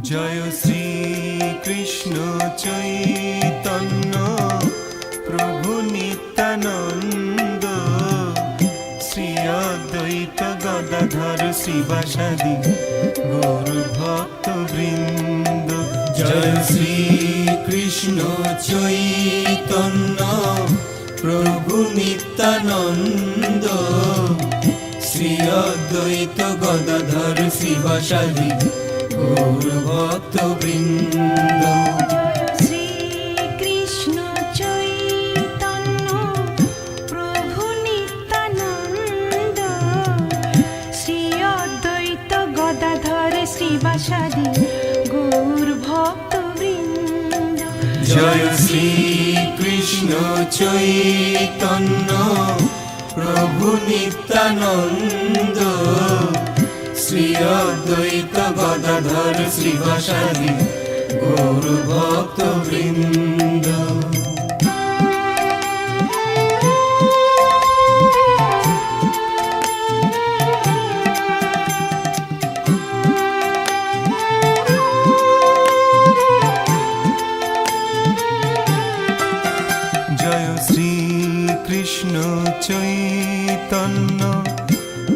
জয় শ্রী কৃষ্ণ চৈতন্য প্রভু নিত্যানন্দ, শ্রী অদ্বৈত গদাধর শিবাসাদি গৌর ভক্ত বৃন্দ। জয় শ্রী কৃষ্ণ চৈতন্য প্রভু নিত্যানন্দ, শ্রী অদ্বৈত গদাধর শিবাসাদি গৌর ভক্ত বৃন্দ। শ্রী কৃষ্ণ চৈতন্য প্রভু নিত্যানন্দ, শ্রী অদ্বৈত গদাধর শ্রীবাসাদি গৌর ভক্ত বৃন্দ। জয় শ্রী কৃষ্ণ চৈতন্য প্রভু নিত্যানন্দ, শ্রী অদ্বৈত গদাধর শিবাসাদি গৌর ভক্ত বৃন্দ। জয় শ্রী কৃষ্ণ চৈতন্য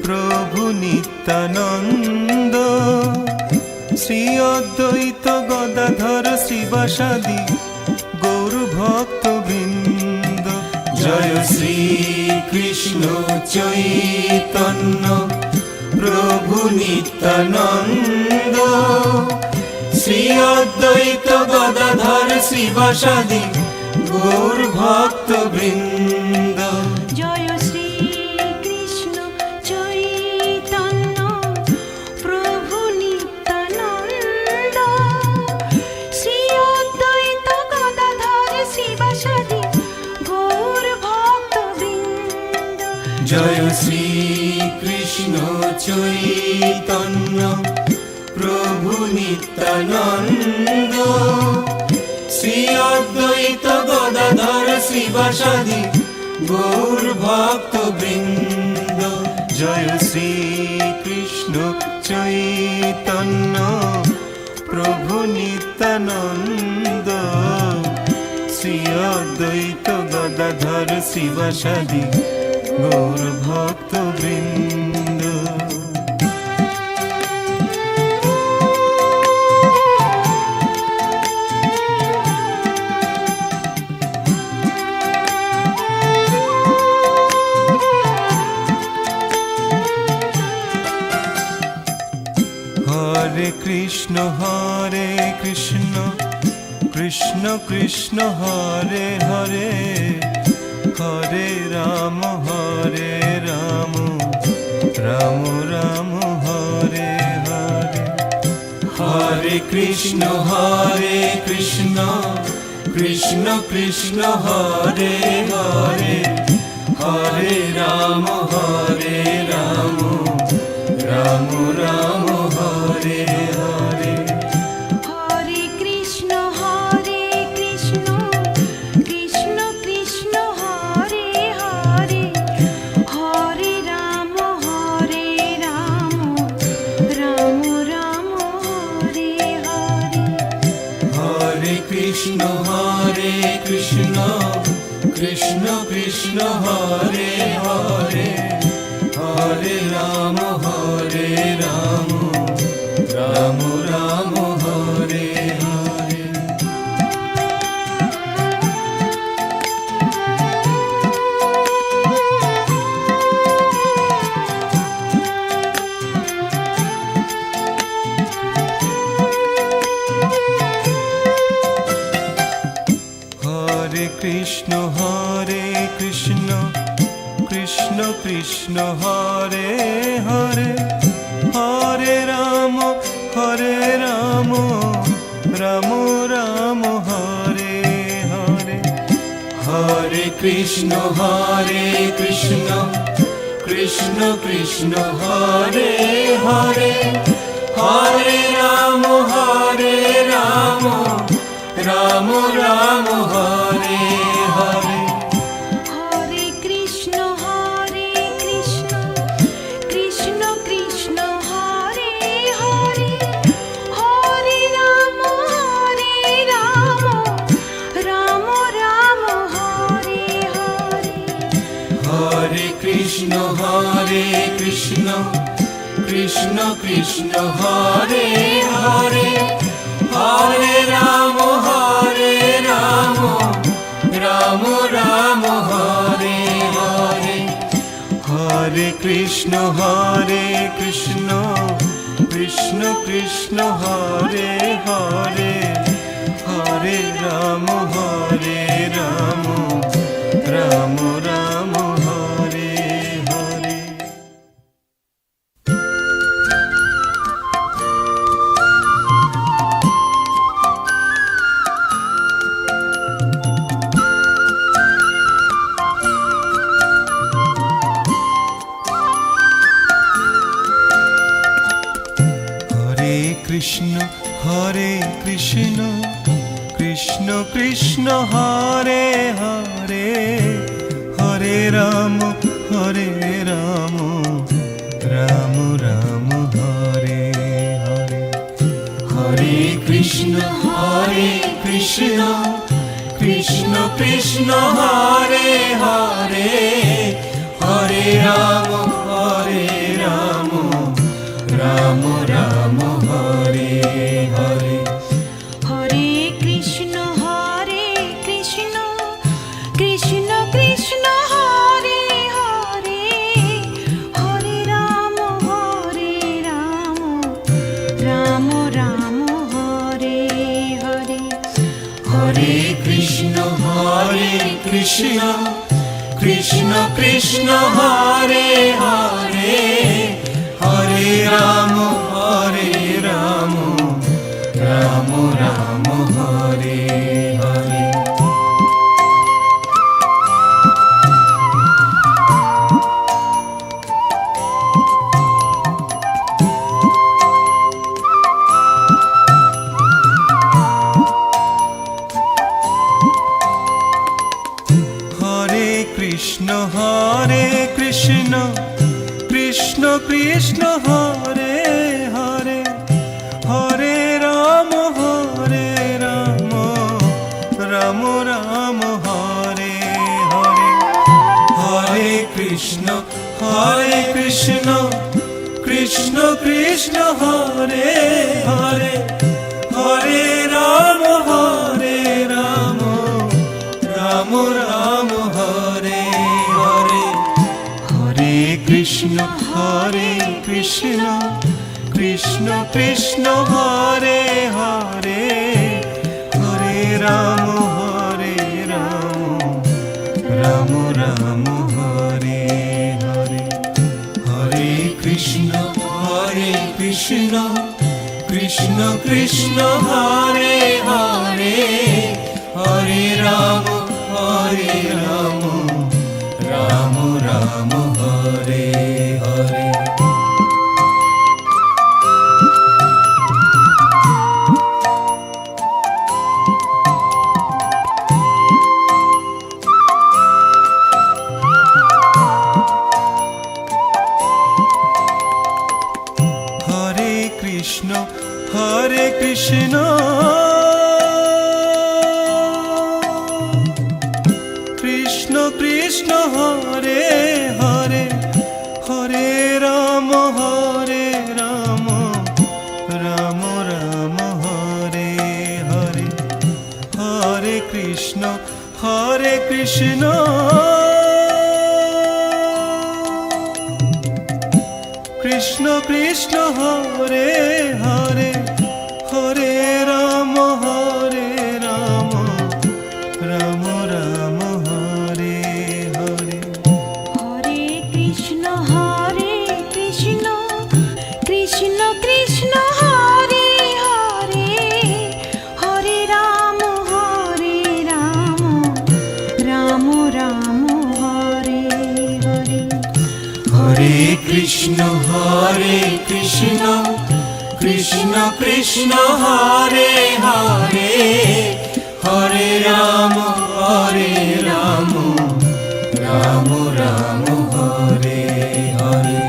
প্রভু নিত্যানন্দ, শ্রী অদ্বৈত গদাধর শিবাসাদি গৌর ভক্ত বৃন্দ। জয় শ্রী কৃষ্ণ চৈতন্য প্রভু নিত্যানন্দ, শ্রী অদ্বৈত গদাধর শিবাসাদি গৌর ভক্ত বৃন্দ। জয় শ্রী কৃষ্ণ চৈতন্য প্রভু নিত্যানন্দ, শ্রী অদ্বৈত গদাধর শিবাসাদি গৌর ভক্ত বৃন্দ। জয় শ্রী কৃষ্ণ চৈতন্য প্রভু নিত্যানন্দ, শ্রী অদ্বৈত গদাধর শিবাসাদি গৌর ভক্ত বৃন্দ। জয় শ্রী কৃষ্ণ চৈতন্য প্রভু নিত্যানন্দ, শ্রী অদ্বৈত গদাধর শিবাসাদি গৌর ভক্ত বৃন্দ। হরে কৃষ্ণ কৃষ্ণ কৃষ্ণ হরে হরে, হরে রাম রাম রাম হরে হরে। হরে কৃষ্ণ কৃষ্ণ কৃষ্ণ হরে হরে, হরে রাম রাম রাম হরে হরে। হরে কৃষ্ণ কৃষ্ণ কৃষ্ণ হরে হরে, হরে রাম রাম রাম হরে হরে। হরে কৃষ্ণ কৃষ্ণ কৃষ্ণ হরে হরে, হরে রাম রাম রাম হরে হরে। হরে কৃষ্ণ কৃষ্ণ কৃষ্ণ হরে হরে, হরে রাম রাম রাম হরে হরে। হরে কৃষ্ণ কৃষ্ণ কৃষ্ণ হরে হরে, হরে রাম রাম রাম হরে হরে। হরে কৃষ্ণ কৃষ্ণ কৃষ্ণ হরে হরে, হরে কৃষ্ণ হরে কৃষ্ণ কৃষ্ণ কৃষ্ণ হরে হরে হরে রাম রাম রাম হরে হরে হরে কৃষ্ণ কৃষ্ণ কৃষ্ণ হরে হরে হরে রাম রাম রাম রাম হরে হরে কৃষ্ণ কৃষ্ণ কৃষ্ণ কৃষ্ণ হরে হরে হরে রাম রাম রাম রাম হরে হরে হরে কৃষ্ণ কৃষ্ণ কৃষ্ণ কৃষ্ণ হরে হরে হরে রাম রাম রাম হরে হরে হরে কৃষ্ণ কৃষ্ণ কৃষ্ণ হরে হরে হরে রাম রাম রাম হরে হরে হরে কৃষ্ণ কৃষ্ণ কৃষ্ণ কৃষ্ণ হরে হরে হরে রাম রাম রাম হরে হরে হরে কৃষ্ণ কৃষ্ণ কৃষ্ণ কৃষ্ণ হরে হরে হরে রাম রাম রাম রাম হরে হরে হরে কৃষ্ণ কৃষ্ণ কৃষ্ণ কৃষ্ণ হরে হরে হরে রাম রাম রাম রাম হরে হরে হরে কৃষ্ণ কৃষ্ণ কৃষ্ণ কৃষ্ণ হরে হরে হরে রাম রাম রাম হরে হরে হরে কৃষ্ণ কৃষ্ণ কৃষ্ণ কৃষ্ণ হরে হরে হরে রাম রাম রাম হরে হরে হরে কৃষ্ণ কৃষ্ণ কৃষ্ণ হরে হরে হরে রাম রাম রাম রাম হরে হরে হরে কৃষ্ণ কৃষ্ণ কৃষ্ণ হরে হরে হরে রাম রাম রাম রাম হরে হরে হরে কৃষ্ণ কৃষ্ণ কৃষ্ণ হরে হরে হরে রাম রাম রাম হরে হরে হরে কৃষ্ণ কৃষ্ণ কৃষ্ণ কৃষ্ণ হরে হরে হরে রাম রাম রাম হরে হরে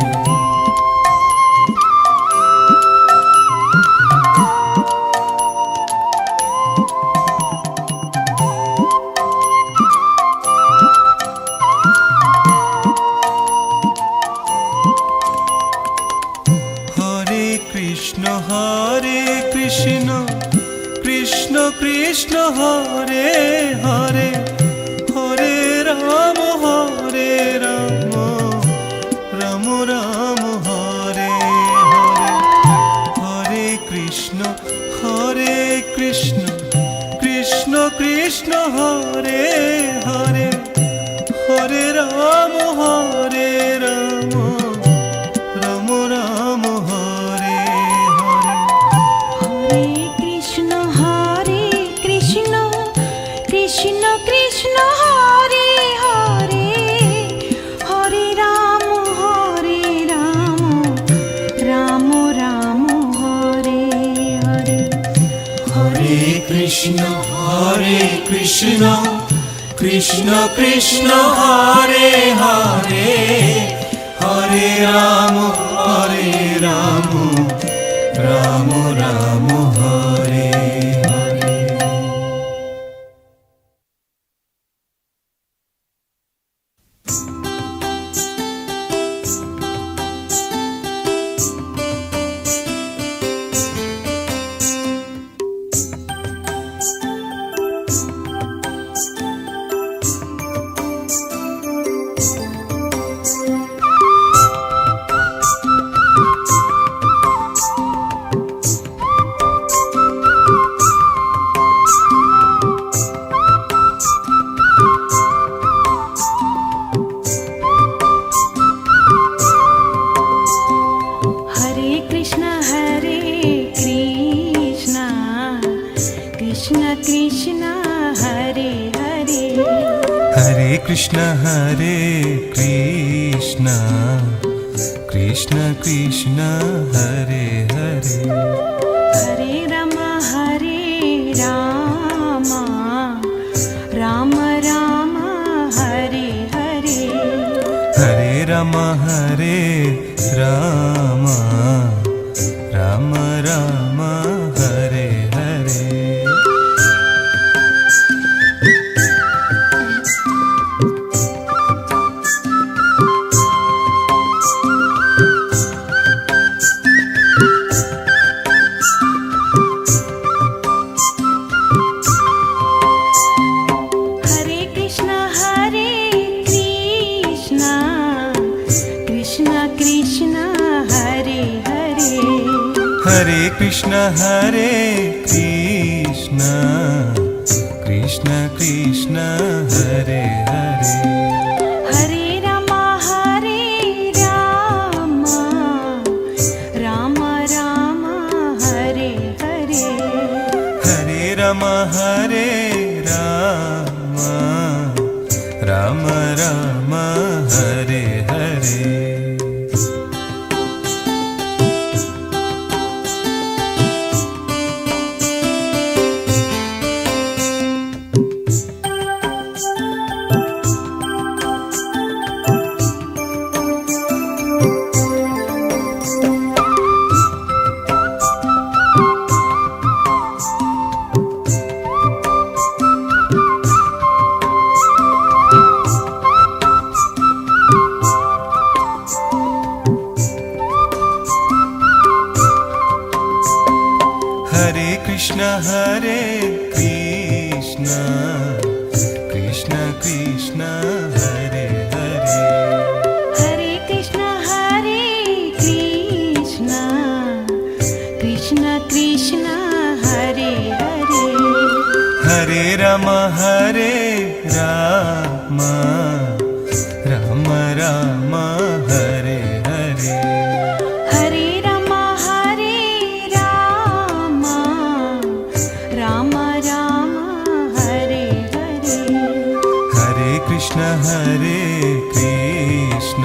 কৃষ্ণ কৃষ্ণ হরে হরে হরে রাম রাম রাম হরে হরে হরে কৃষ্ণ কৃষ্ণ কৃষ্ণ হরে হরে হরে রাম রাম রাম হরে হরে। हरे कृष्ण कृष्ण कृष्ण हरे हरे हरे कृष्ण कृष्ण कृष्ण कृष्ण हरे हरे हरे राम राम राम हरे हरे हरे राम राम राम राम हरे हरे। हरे कृष्ण कृष्ण कृष्ण हरे हरे हरे कृष्ण कृष्ण कृष्ण कृष्ण हरे हरे हरे राम राम राम हरे हरे हरे राम राम राम हरे हरे। हरे कृष्ण कृष्ण कृष्ण हरे हरे हरे कृष्ण कृष्ण कृष्ण हरे हरे हरे राम राम राम हरे हरे हरे राम राम राम हरे हरे हरे कृष्ण कृष्ण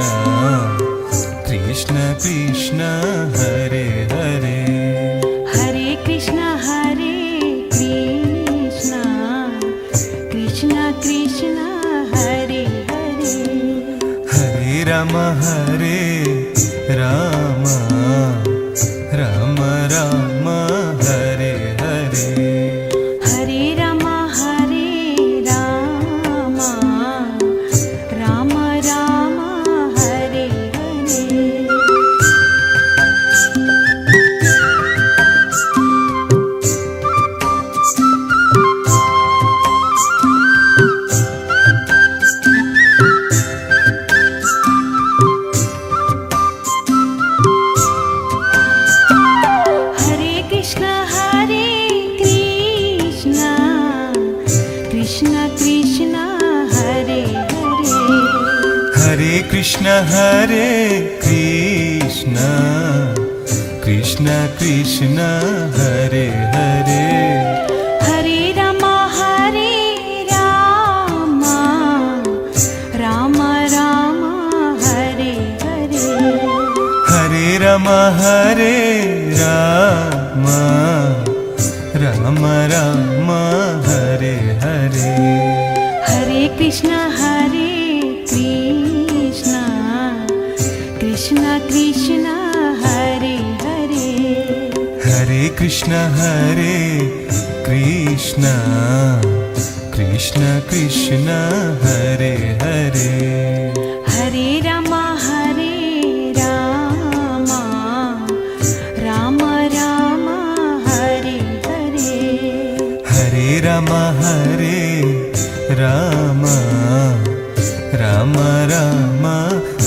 कृष्ण कृष्ण हरे हरे हरे कृष्ण कृष्ण कृष्ण हरे हरे हरे राम राम राम राम हरे हरे हरे राम राम राम हरे हरे हरे कृष्ण कृष्ण कृष्ण हरे हरे हरे कृष्ण कृष्ण कृष्ण कृष्ण हरे हरे हरे राम हरे Ram Ram Ram Hare Hare Hare Krishna Krishna Krishna Hare Hare Hare Krishna Krishna Krishna Hare Hare Hare Ram Ram Ram Hare Hare Hare Ram Ram Ram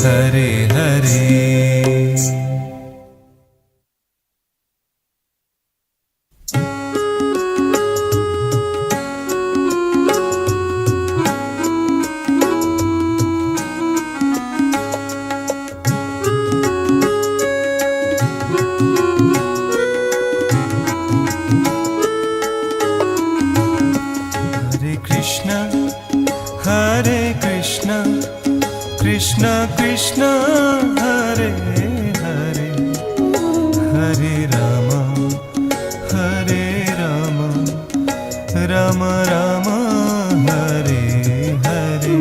Hare Hare Krishna Krishna Hare Hare Hare Ram Ram Ram Hare Hare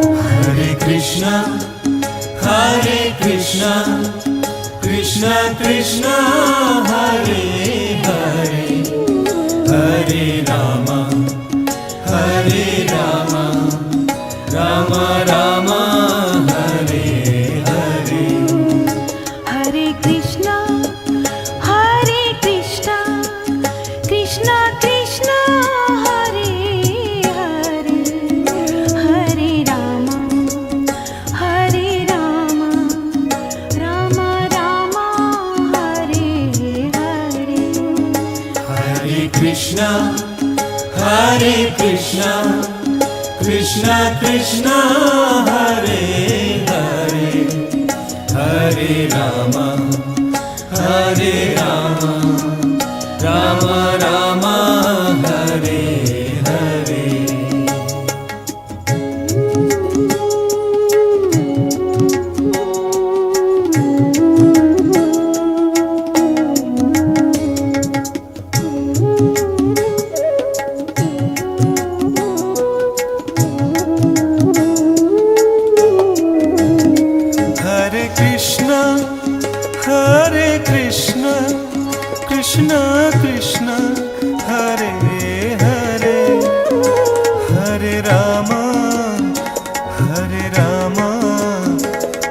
Hare Krishna Krishna Krishna Hare Hare Hare Ram Ram Ram Hare Hare Hare Krishna Krishna Krishna Hare Hare Hare Ram Ram Ram Hare Hare Hare Krishna Krishna Krishna Hare Hare Hare Ram Ram Ram Hare Hare Krishna Krishna Hare Hare Hare Ram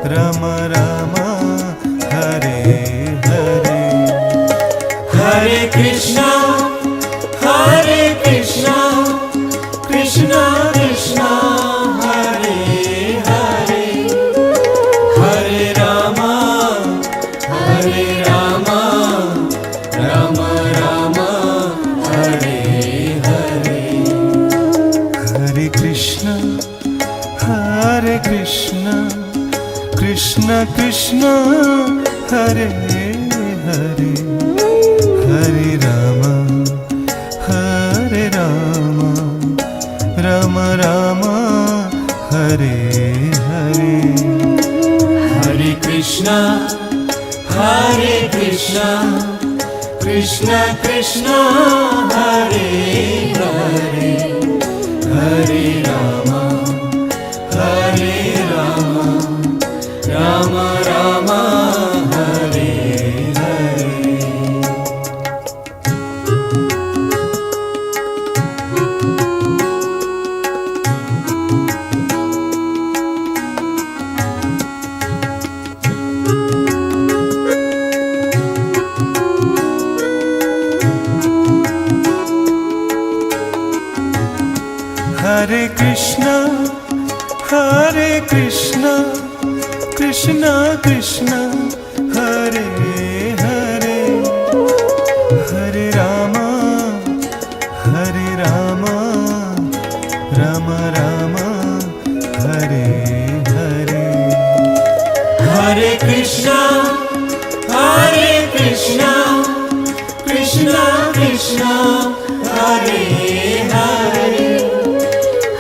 Ram Ram Hare Hare Hare Krishna Krishna Krishna Hare Hare Hare Ram Ram Ram Hare Hare Hare Krishna Krishna Krishna Hare Hare Hare Ram Ram Ram Hare Hare Hare Krishna Krishna Krishna Hare Hare Hare Ram Ram Ram Hare Hare Hare Krishna Krishna Krishna Hare Hare Hare Ram Ram Ram Hare Hare Hare Krishna Krishna Krishna Hare Hare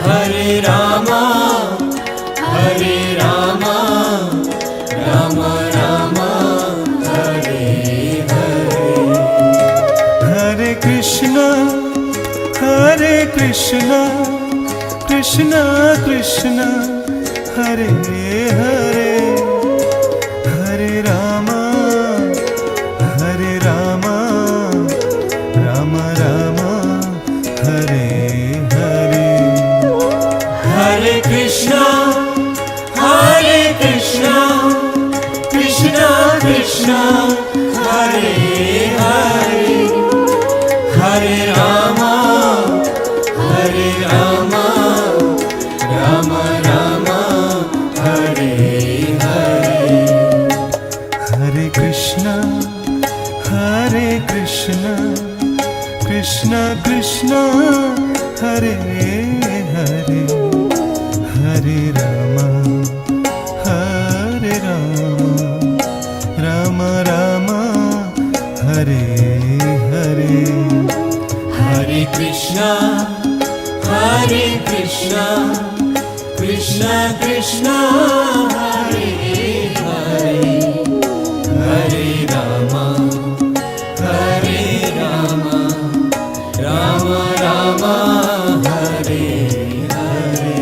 Hare Ram Ram Ram Krishna Krishna Krishna Hare Hare Hare Rama Rama Rama Hare Hare Hare Krishna Krishna Krishna Hare Hare Hare Rama Rama Rama Hare Hare Hare Krishna Krishna Krishna Hare Hare Hare Rama Rama Rama Hare Hare Hare Krishna Krishna Krishna Hare Hare Hare Rama Rama Rama Hare Hare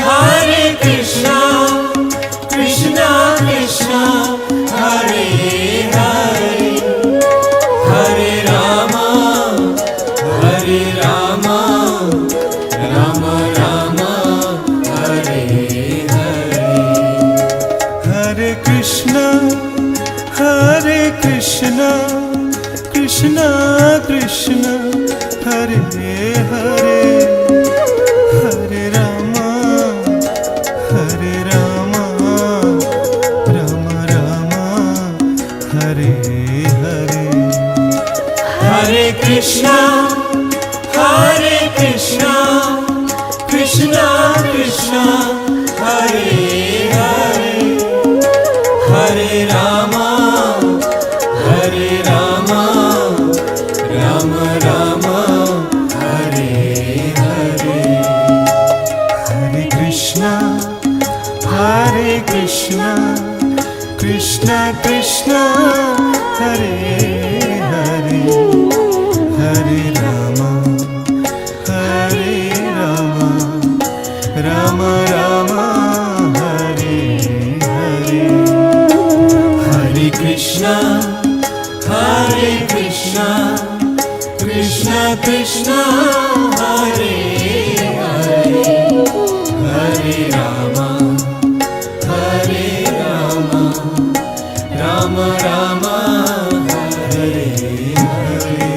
Hare Krishna Krishna Krishna Hare Hare Hare Rama Rama Rama Hare Hare Hare Krishna Krishna Krishna Hare Hare Hare Rama Rama Rama Hare Hare Hare Krishna Krishna Krishna Hare Hare Hare Rama Rama Rama Hare Hare Hare Krishna Krishna Krishna Hare Hare Hare Rama Rama Rama Hare Hare Hare Krishna Krishna Krishna Hare Hare Hare Rama Rama Rama Hare Hare Hare Krishna Krishna Krishna Hare Hare Hare Rama Rama Rama Hare Hare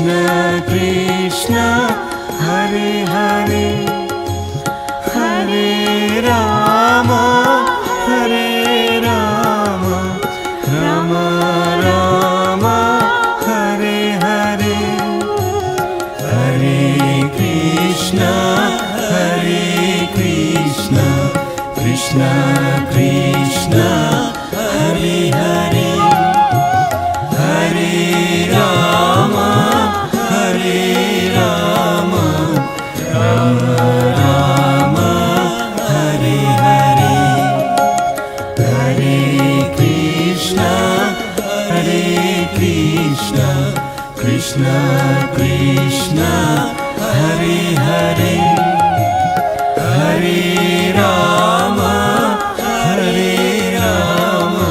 Krishna Krishna Hare Hare Hare Rama Hare Rama Rama Rama Hare Hare Hare Krishna Krishna Krishna Hare Hare Hare Rama Rama Rama Hare Hare Hare Krishna Krishna Krishna Hare Hare Hare Rama Rama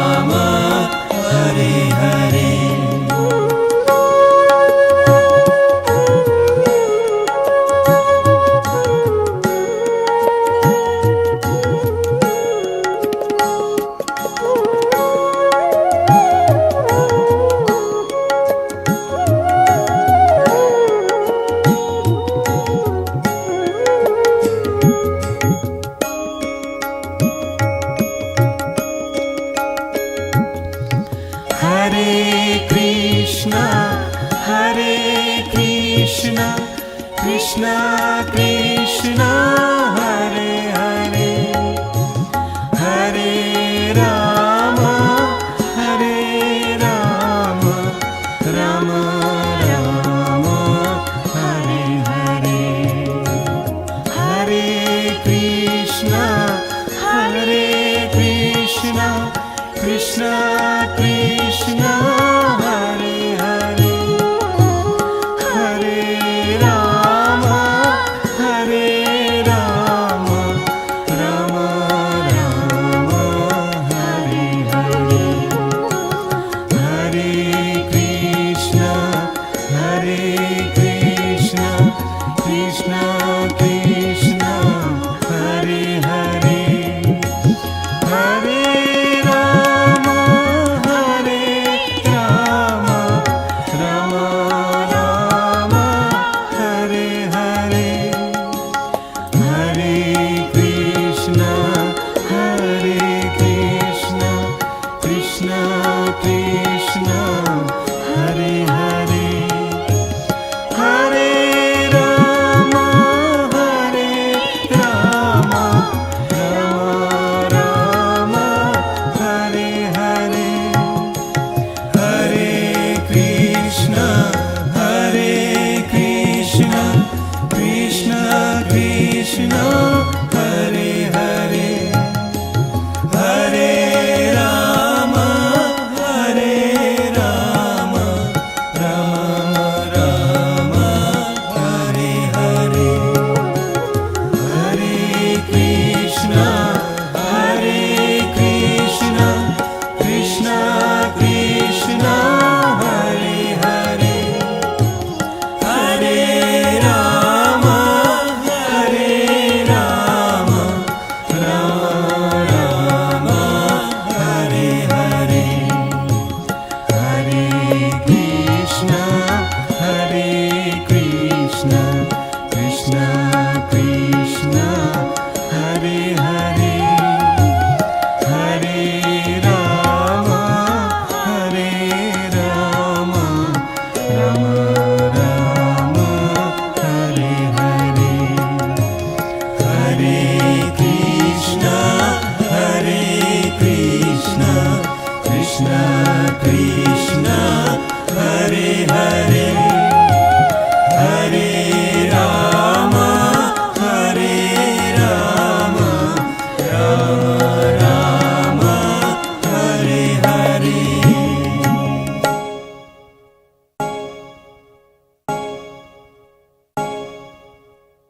Rama Hare Hare Hare Krishna Krishna Krishna Hare Hare Hare Rama Rama Rama Hare Hare Hare Krishna Krishna Krishna Hare Hare Hare Rama Rama Rama Hare Hare Hare Krishna Krishna Krishna Hare Hare Hare Rama Rama Rama Hare Hare Hare Krishna Krishna Krishna Hare Hare Hare Rama Rama Rama Hare Hare Hare Krishna Krishna Krishna Hare Hare Hare Rama Rama Rama Hare Hare Hare Krishna Krishna Krishna Hare Hare Hare Rama Rama Rama Hare Hare Hare Krishna Krishna Krishna